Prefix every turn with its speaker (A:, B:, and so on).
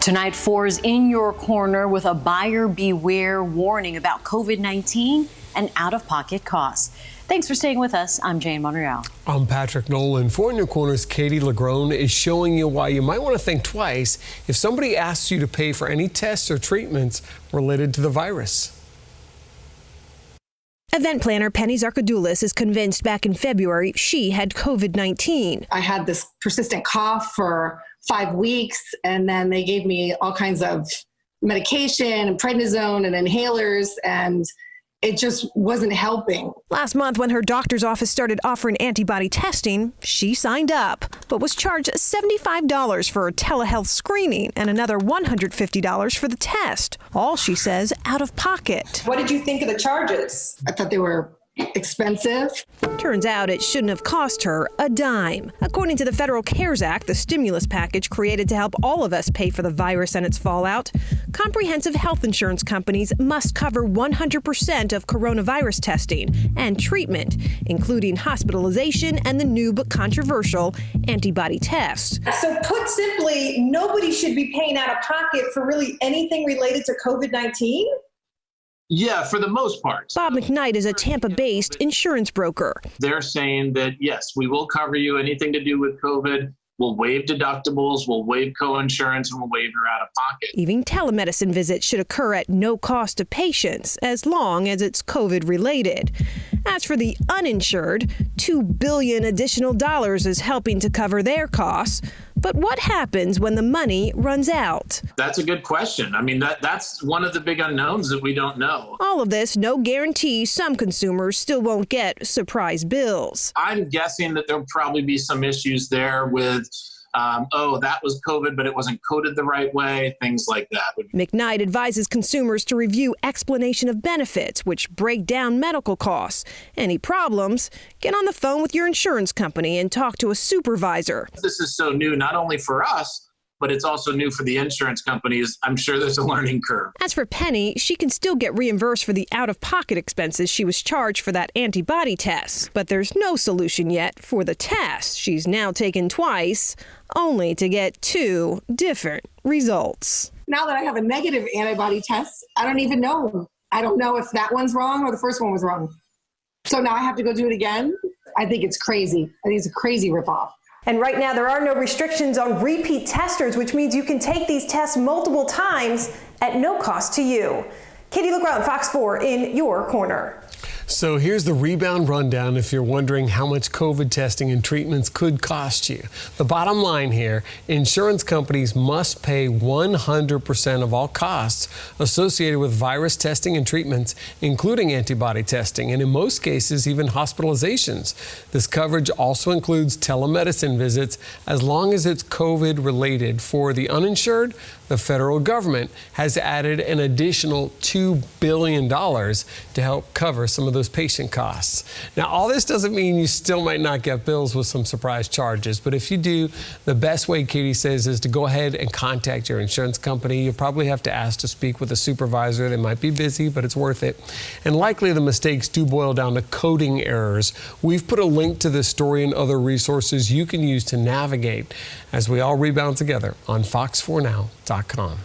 A: Tonight, 4's in your corner with a buyer beware warning about COVID-19 and out-of-pocket costs. Thanks for staying with us. I'm Jane Monreal.
B: I'm Patrick Nolan. 4 in your corner's Katie Lagrone is showing you why you might want to think twice if somebody asks you to pay for any tests or treatments related to the virus.
C: Event planner Penny Zarkadoulis is convinced back in February she had COVID-19.
D: I had this persistent cough for 5 weeks, and then they gave me all kinds of medication and prednisone and inhalers, and it just wasn't helping.
C: Last month, when her doctor's office started offering antibody testing, she signed up, but was charged $75 for a telehealth screening and another $150 for the test. All, she says, out of pocket.
E: What did you think of the charges?
D: I thought they were expensive.
C: Turns out it shouldn't have cost her a dime. According to the Federal CARES Act, the stimulus package created to help all of us pay for the virus and its fallout, comprehensive health insurance companies must cover 100% of coronavirus testing and treatment, including hospitalization and the new but controversial antibody test.
E: So put simply, nobody should be paying out of pocket for really anything related to COVID-19?
F: Yeah, for the most part.
C: Bob McKnight is a Tampa-based insurance broker.
F: They're saying that, yes, we will cover you anything to do with COVID. We'll waive deductibles, we'll waive co-insurance, and we'll waive your out-of-pocket.
C: Even telemedicine visits should occur at no cost to patients, as long as it's COVID-related. As for the uninsured, $2 billion additional dollars is helping to cover their costs. But what happens when the money runs out?
F: That's a good question. I mean, that's one of the big unknowns that we don't know.
C: All of this, no guarantee some consumers still won't get surprise bills.
F: I'm guessing that there'll probably be some issues there with that was COVID, but it wasn't coded the right way, things like that.
C: McKnight advises consumers to review explanation of benefits, which break down medical costs. Any problems, get on the phone with your insurance company and talk to a supervisor.
F: This is so new, not only for us, but it's also new for the insurance companies. I'm sure there's a learning curve.
C: As for Penny, she can still get reimbursed for the out-of-pocket expenses she was charged for that antibody test. But there's no solution yet for the test she's now taken twice, only to get 2 different results.
D: Now that I have a negative antibody test, I don't even know. I don't know if that one's wrong or the first one was wrong. So now I have to go do it again? I think it's crazy. I think it's a crazy ripoff.
E: And right now, there are no restrictions on repeat testers, which means you can take these tests multiple times at no cost to you. Katie Lagrone, Fox 4 in your corner.
B: So here's the rebound rundown if you're wondering how much COVID testing and treatments could cost you. The bottom line here, insurance companies must pay 100% of all costs associated with virus testing and treatments, including antibody testing, and in most cases, even hospitalizations. This coverage also includes telemedicine visits as long as it's COVID related. For the uninsured, the federal government has added an additional $2 billion to help cover some of those patient costs. Now, all this doesn't mean you still might not get bills with some surprise charges, but if you do, the best way, Katie says, is to go ahead and contact your insurance company. You'll probably have to ask to speak with a supervisor. They might be busy, but it's worth it. And likely the mistakes do boil down to coding errors. We've put a link to this story and other resources you can use to navigate as we all rebound together on fox4now.com.